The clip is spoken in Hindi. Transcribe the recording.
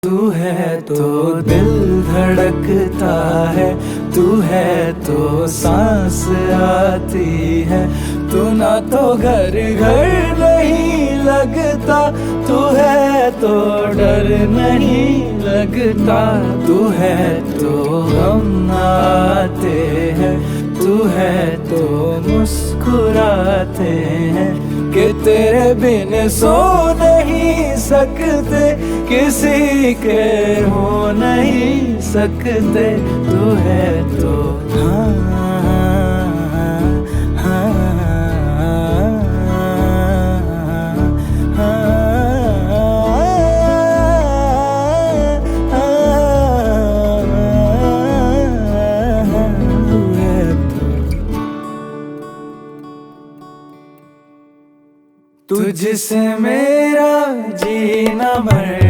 तू है तो दिल धड़कता है, तू है तो सांस आती है, तू ना तो घर घर नहीं लगता, तू है तो डर नहीं लगता, तू है तो हम आते हैं, तू है तो मुस्कुराते हैं कि तेरे बिन सो नहीं सकते, किसी के हो नहीं सकते, तू है तो हाँ हाँ तुझसे मेरा जीना मर